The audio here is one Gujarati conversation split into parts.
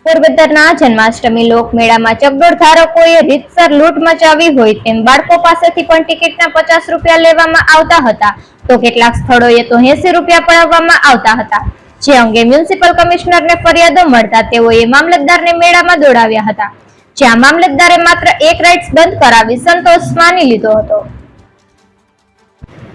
પોરબંદરના જન્માષ્ટમી લોકમેળામાં ચકડોળ ધારકોએ રીતસર લૂંટ મચાવી હોય તેમ બાળકો પાસેથી પણ ટિકિટના 50 રૂપિયા લેવામાં આવતા હતા, તો કેટલાક સ્થળોએ તો 80 રૂપિયા પડાવવામાં આવતા હતા, જે અંગે મ્યુનિસિપલ કમિશનરને ફરિયાદો મળતા તેઓએ મામલતદારને મેળામાં દોડાવ્યા હતા, જ્યાં મામલતદારે માત્ર એક રાઇડ્સ બંધ કરાવી સંતોષ માની લીધો હતો।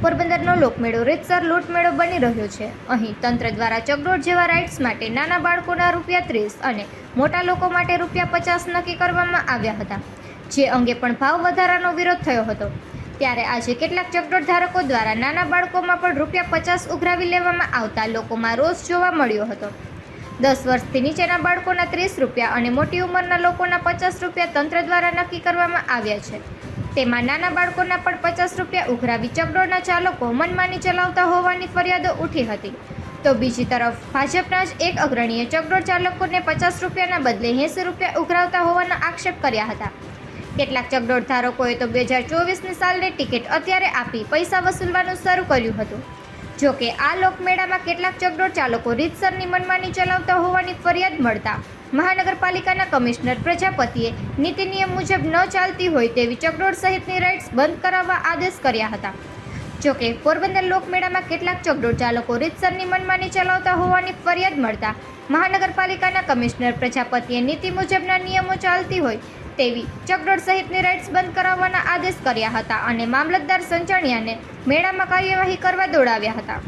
પોરબંદરનો લોકમેળો રીતસર લૂંટમેળો બની રહ્યો છે। અહીં તંત્ર દ્વારા ચકડોળ જેવા રાઇડ્સ માટે નાના બાળકોના ₹30 અને મોટા લોકો માટે ₹50 નક્કી કરવામાં આવ્યા હતા, જે અંગે પણ ભાવ વધારાનો વિરોધ થયો હતો। ત્યારે આજે કેટલાક ચકડોળ ધારકો દ્વારા નાના બાળકોમાં પણ ₹50 ઉઘરાવી લેવામાં આવતા લોકોમાં રોષ જોવા મળ્યો હતો। 10 વર્ષથી નીચેના બાળકોના ₹30 અને મોટી ઉંમરના લોકોના ₹50 તંત્ર દ્વારા નક્કી કરવામાં આવ્યા છે। તેમાં નાના બાળકોના પણ ₹50 ઉઘરાવી ચકડોળના ચાલકો મનમાની ચલાવતા હોવાની ફરિયાદો ઉઠી હતી, તો બીજી તરફ ભાજપના જ એક અગ્રણીએ ચકડોળ ચાલકોને ₹50ના બદલે 80 રૂપિયા ઉઘરાવતા હોવાના આક્ષેપ કર્યા હતા। કેટલાક ચકડોળ ધારકોએ તો 2024ની સાલની ટિકિટ અત્યારે આપી પૈસા વસૂલવાનું શરૂ કર્યું હતું। જોકે આ લોકમેળામાં કેટલાક ચકડોળ ચાલકો રીતસરની મનમાની ચલાવતા હોવાની ફરિયાદ મળતા મહાનગરપાલિકાના કમિશનર પ્રજાપતિએ નીતિ નિયમ મુજબ ન ચાલતી હોય તેવી ચકડોળ સહિતની રાઇડ્સ બંધ કરાવવા આદેશ કર્યા હતા। જોકે પોરબંદર લોકમેળામાં કેટલાક ચકડોળ ચાલકો રીતસરની મનમાની ચલાવતા હોવાની ફરિયાદ મળતા મહાનગરપાલિકાના કમિશનર પ્રજાપતિએ નીતિ મુજબના નિયમો ચાલતી હોય તેવી ચકડોળ સહિતની રાઇડ્સ બંધ કરાવવાના આદેશ કર્યા હતા અને મામલતદાર સંચાણિયાને મેળામાં કાર્યવાહી કરવા દોડાવ્યા હતા।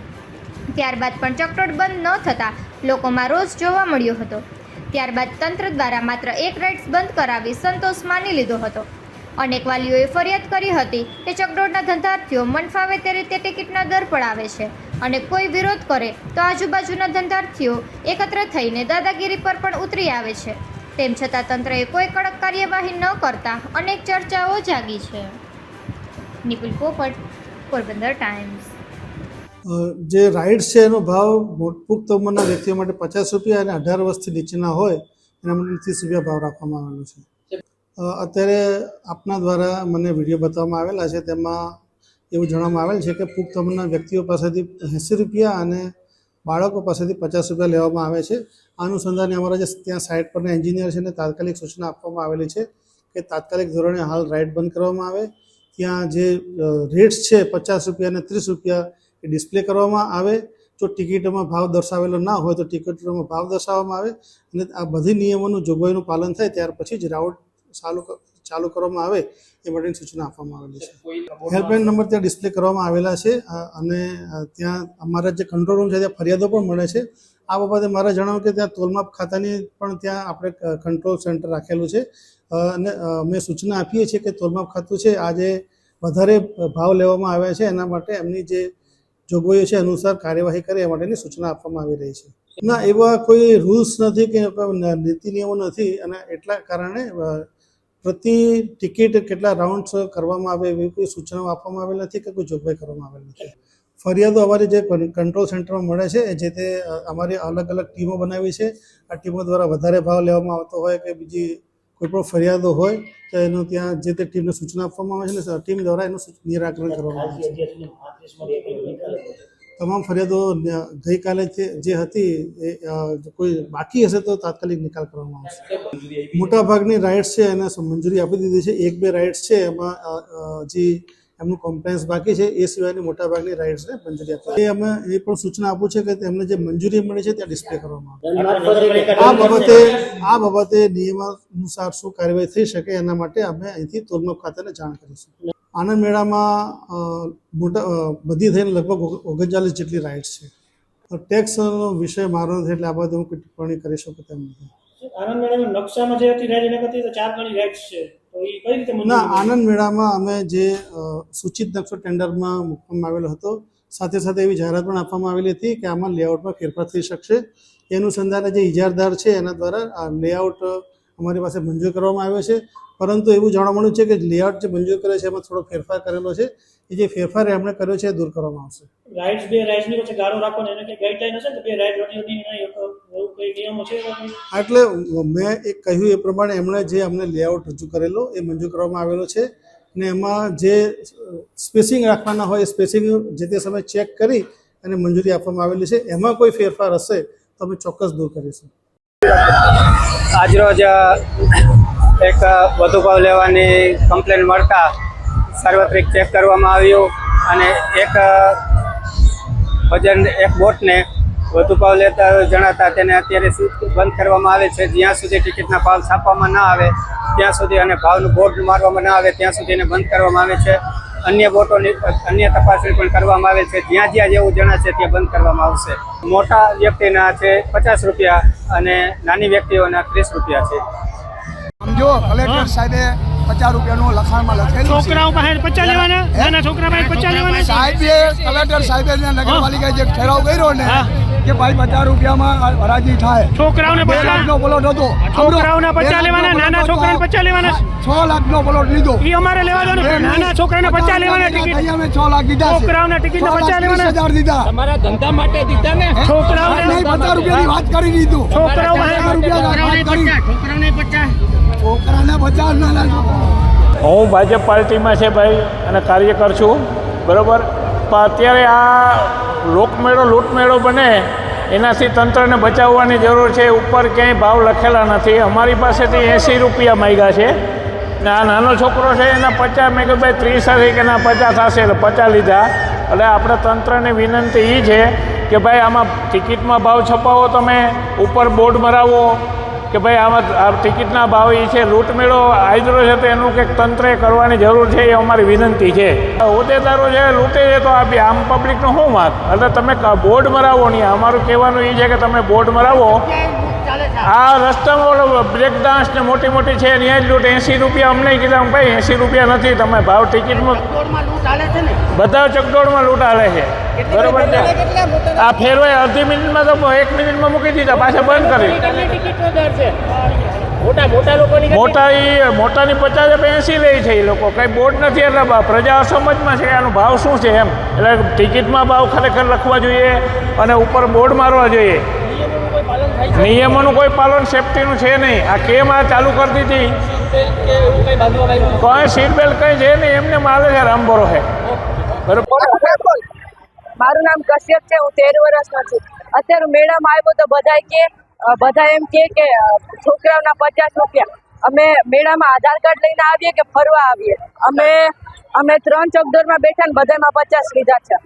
ત્યારબાદ પણ ચકડોળ બંધ ન થતાં લોકોમાં રોષ જોવા મળ્યો હતો। ત્યારબાદ તંત્ર દ્વારા માત્ર એક રાઇડ્સ બંધ કરાવી સંતોષ માની લીધો હતો। અનેક વાલીઓએ ફરિયાદ કરી હતી કે ચકડોળના ધંધાર્થીઓ મનફાવે તે રીતે ટિકિટના દર પડાવે છે અને કોઈ વિરોધ કરે તો આજુબાજુના ધંધાર્થીઓ એકત્ર થઈને દાદાગીરી પર પણ ઉતરી આવે છે। તેમ છતાં તંત્રએ કોઈ કડક કાર્યવાહી ન કરતા અનેક ચર્ચાઓ જાગી છે। નિપુલ પોપટ, પોરબંદર ટાઈમ્સ। જે રાઇડ્સ છે એનો ભાવ પુખ્ત ઉંમરના વ્યક્તિઓ માટે ₹50 અને 18 વર્ષથી નીચેના હોય એના માટે ₹30 ભાવ રાખવામાં આવેલો છે। અત્યારે આપના દ્વારા મને વિડીયો બતાવવામાં આવેલા છે, તેમાં એવું જણાવવામાં આવેલ છે કે પુખ્ત ઉંમરના વ્યક્તિઓ પાસેથી ₹80 અને બાળકો પાસેથી ₹50 લેવામાં આવે છે। આ અનુસંધાને અમારા જે ત્યાં સાઇટ પરના એન્જિનિયર છે એને તાત્કાલિક સૂચના આપવામાં આવેલી છે કે તાત્કાલિક ધોરણે હાલ રાઇડ બંધ કરવામાં આવે। ત્યાં જે રેટ્સ છે ₹50 અને ₹30 એ ડિસ્પ્લે કરવામાં આવે। જો ટિકિટોમાં ભાવ દર્શાવેલો ના હોય તો ટિકિટોમાં ભાવ દર્શાવવામાં આવે અને આ બધી નિયમોનું જોગવાઈનું પાલન થાય ત્યાર પછી જ રાઉટ ચાલુ કરવામાં આવે એ માટેની સૂચના આપવામાં આવેલી છે। હેલ્પલાઇન નંબર ત્યાં ડિસ્પ્લે કરવામાં આવેલા છે અને ત્યાં અમારા જે કંટ્રોલ રૂમ છે ત્યાં ફરિયાદો પણ મળે છે। આ બાબતે મારે જણાવ્યું કે ત્યાં તોલમાપ ખાતાની પણ ત્યાં આપણે કંટ્રોલ સેન્ટર રાખેલું છે અને અમે સૂચના આપીએ છીએ કે તોલમાપ ખાતું છે આજે વધારે ભાવ લેવામાં આવ્યા છે, એના માટે એમની જે જોગવાઈઓ છે અનુસાર કાર્યવાહી કરે એ માટેની સૂચના આપવામાં આવી રહી છે। ના, એવા કોઈ રૂલ્સ નથી કે નીતિ નિયમો નથી અને એટલા કારણે પ્રતિ ટિકિટ કેટલા રાઉન્ડ્સ કરવામાં આવે એવી કોઈ સૂચનાઓ આપવામાં આવેલ નથી કે કોઈ જોગવાઈ કરવામાં આવેલ નથી। ફરિયાદો અમારી જે કંટ્રોલ સેન્ટરમાં મળે છે જે તે અમારી અલગ અલગ ટીમો બનાવી છે। આ ટીમો દ્વારા વધારે ભાવ લેવામાં આવતો હોય કે બીજી કોઈ પણ ફરિયાદો હોય તો એનું ત્યાં જે તે ટીમને સૂચના આપવામાં આવે છે અને ટીમ દ્વારા એનું નિરાકરણ કરવામાં આવે છે। તમામ ફરિયાદો ગઈકાલે જે હતી એ કોઈ બાકી હશે તો તાત્કાલિક નિકાલ કરવામાં આવશે। મોટાભાગની રાઇડ્સ છે એને મંજૂરી આપી દીધી છે। 1-2 રાઇડ્સ છે એમાં જે એમનું કોમ્પ્લાયન્સ બાકી છે એ સિવાયની મોટાભાગની રાઇડ્સને મંજૂરી આપી એ અમે એ પણ સૂચના આપું છે કે તેમને જે મંજૂરી મળી છે ત્યાં ડિસ્પ્લે કરવામાં આવે। આ બાબતે નિયમાનુસાર શું કાર્યવાહી થઈ શકે એના માટે અમે અહીંથી તોલમાપ ખાતાને જાણ કરીશું। આનંદ મેળામાં બધી થઈને લગભગ 39 જેટલી રાઇડ્સ છે। ટેક્સનો વિષય મારો નથી એટલે આ બાબતે હું કોઈ ટિપ્પણી કરી શકું તેમ નથી। આનંદ મેળામાં નકશામાં જે હતી રાઇડ એના કરતી તો 4 ગણી રાઇડ્સ છે, તો એ કઈ રીતે ના, આનંદ મેળામાં અમે જે સૂચિત નકશો ટેન્ડરમાં મૂકવામાં આવેલો હતો સાથે સાથે એવી જાહેરાત પણ આપવામાં આવેલી હતી કે આમાં લેઆઉટમાં ફેરફાર થઈ શકશે। એ અનુસંધાને જે ઇજારદાર છે એના દ્વારા આ લેઆઉટ અમારી પાસે મંજૂર કરવામાં આવ્યો છે, પરંતુ એવું જાણવા મળ્યું છે કે લેઆઉટ જે મંજૂર કરે છે એમાં થોડો ફેરફાર કરેલો છે। એ જે ફેરફાર એમણે કર્યો છે એ દૂર કરવામાં આવશે। રાઇડ્સ બે રાઇડ્સની વચ્ચે ગાળો રાખવાનો એને કંઈ ગાઈડલાઈન હશે ને, બે રાઇડ વચ્ચે એવું કોઈ નિયમો છે? એટલે મેં એક કહ્યું એ પ્રમાણે એમણે જે અમને લેઆઉટ રજૂ કરેલો એ મંજૂર કરવામાં આવેલો છે અને એમાં જે સ્પેસિંગ રાખવાના હોય એ સ્પેસિંગ જે તે સમયે ચેક કરી અને મંજૂરી આપવામાં આવેલી છે। એમાં કોઈ ફેરફાર હશે તો અમે ચોક્કસ દૂર કરીશું। આજરોજ એક વધુ ભાવ લેવાની કમ્પ્લેન મળતા સાર્વત્રિક ચેક કરવામાં આવ્યું અને એક બોટને વધુ ભાવ લેતા જણાતા તેને અત્યારે બંધ કરવામાં આવે છે. જ્યાં સુધી ટિકિટના ભાવ છાપવામાં ના આવે ત્યાં સુધી અને ભાવનું બોર્ડ મારવામાં ના આવે ત્યાં સુધી એને બંધ કરવામાં આવે છે. અન્ય બોટોની અન્ય તપાસણી પણ કરવામાં આવે છે. જ્યાં જ્યાં જેવું જણાશે ત્યાં બંધ કરવામાં આવશે. મોટા વ્યક્તિના છે 50 રૂપિયા અને નાની વ્યક્તિઓના 30 રૂપિયા છે. સમજો કલેક્ટર સાહેબે 50 રૂપિયાનું લખાણમાં લખેલું છે. છોકરાઓ પાસે 50 લેવાના, નાના છોકરા પાસે 50 લેવાના. સાહેબે કલેક્ટર સાહેબે નગરપાલિકાએ જે ઠરાવ કર્યો ને કે ભાઈ 50 રૂપિયામાં હરાજી થાય. છોકરાઓને 2 લાખનો પ્લોટ હતો. છોકરાઓના 50 લેવાના, નાના છોકરાને 50 લેવાના. 6 લાખનો પ્લોટ લીધો. ઈ અમારે લેવા દો ને. નાના છોકરાને 50 લેવાના ટિકિટ. અમે 6 લાખ દીધા છે. છોકરાઓના ટિકિટના 50 લેવાના. 30,000 દીધા. તમારા ધંધા માટે દીધા ને. છોકરાઓને નહીં 50 રૂપિયાની વાત કરી દીધું. છોકરાઓ પાસે 50 રૂપિયા વાત કરી. છોકરાઓને 50. છોકરાને 50 નાના છોકરા. હું ભાજપ પાર્ટીમાં છે ભાઈ અને કાર્યકર છું, બરાબર. પણ અત્યારે આ લોકમેળો લૂંટમેળો બને એનાથી તંત્રને બચાવવાની જરૂર છે. ઉપર ક્યાંય ભાવ લખેલા નથી. અમારી પાસેથી 80 રૂપિયા માંગ્યા છે ને આ નાનો છોકરો છે એના 50 મેં કહ્યું ભાઈ 30 હશે કે ના 50 થશે એટલે 50 લીધા. એટલે આપણે તંત્રને વિનંતી એ છે કે ભાઈ આમાં ટિકિટમાં ભાવ છપાવો, તમે ઉપર બોર્ડ મરાવો કે ભાઈ આમાં આ ટિકિટના ભાવ એ છે. લૂંટમેળો આદરો છે તો એનું કંઈક તંત્રએ કરવાની જરૂર છે, એ અમારી વિનંતી છે. હોદ્દેદારો છે લૂંટે છે તો આમ પબ્લિકનો શું વાંક? એટલે તમે બોર્ડ મરાવો નહીં. અમારું કહેવાનું એ છે કે તમે બોર્ડ મરાવો. આ રસ્તામાં ઓલો બ્રેક ડાન્સ ને મોટી મોટી છે ત્યાં જ લૂંટ. 80 રૂપિયા અમને કીધા ભાઈ 80 રૂપિયા નથી, તમે ભાવ ટિકિટમાં બધા ચકડોળમાં લૂંટ હાલે છે, બરોબર છે. આ ફેરવાય અડધી મિનિટમાં તો 1 મિનિટમાં મૂકી દીધા, પાછા બંધ કરી. મોટાની 50 80 લે છે એ લોકો. કંઈ બોર્ડ નથી એટલે પ્રજા અસમજમાં છે આનો ભાવ શું છે એમ. એટલે ટિકિટમાં ભાવ ખરેખર લખવા જોઈએ અને ઉપર બોર્ડ મારવા જોઈએ. નિયમોનું કોઈ પાલન સેફટીનું છે નહીં. આ કેમ આ ચાલુ કરી દીધી? કોઈ સીટ બેલ્ટ કંઈ છે નહીં, એમને માલે છે રામબોરો છે, બરોબર. મારું નામ કશ્યપ છે, હું 13 વર્ષનો છું. અત્યારે મેળામાં આવ્યો તો બધા એમ કે છોકરાઓના 50 રૂપિયા. અમે મેળામાં આધાર કાર્ડ લઈને આવીએ કે ફરવા આવીએ? અમે 3 ચકડોળમાં બેઠા ને બધામાં 50 લીધા છે.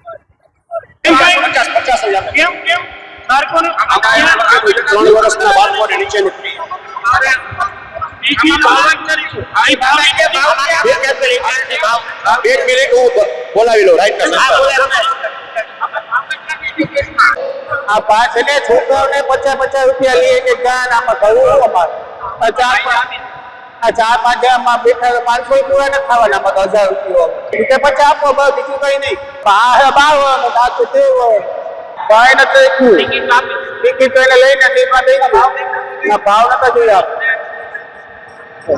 3 વર્ષના બાળકોને નીચેનું એક મિનિટ હું બોલાવી લઉં. રાઈટ આ 5 ને છોકરાઓને 50 રૂપિયા લઈએ કે ગાન આમાં કરવું અમારે. આ 4-5 માં બેઠા 500 પૂરા નથી ખાવાના, આમાં 1000 રૂપિયા 50 આપો બસ, બીજું કઈ નહીં. બાવવાનું દાંત તેવું ભાઈ નથી ટિકિટ તો એને લઈને ટીમાં દઈ ભાવ નતા જોયા. 50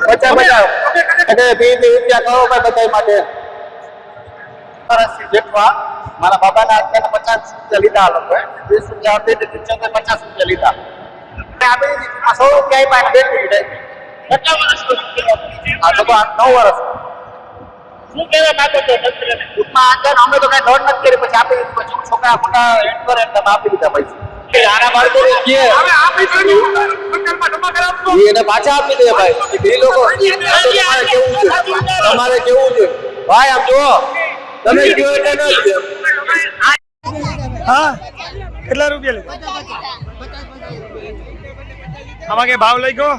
રૂપિયા કરો ભાઈ બધા માટે. મારા બાબાના અત્યારે 50 રૂપિયા લીધા, આ લોકોએ 20 રૂપિયા 50 રૂપિયા લીધા. આપી દીધી 100 રૂપિયા પાસે બેઠી કેટલા વર્ષ? આ તો 9 વર્ષ. શું કહેવા માંગો છો? અમે તો કઈ દોડ નથી કરી, પછી આપી દીધું. પછી છોકરા મોટા એડ કરે એટલે આપી દીધા પૈસા. નાના બાળકો એને પાછા આપી દે ભાઈ. એ લોકો તમારે કેવું છે ભાઈ? આમ જુઓ તમે કયો એટલે નથી. હા કેટલા રૂપિયા લે? આમાં કઈ ભાવ લઈ ગયો?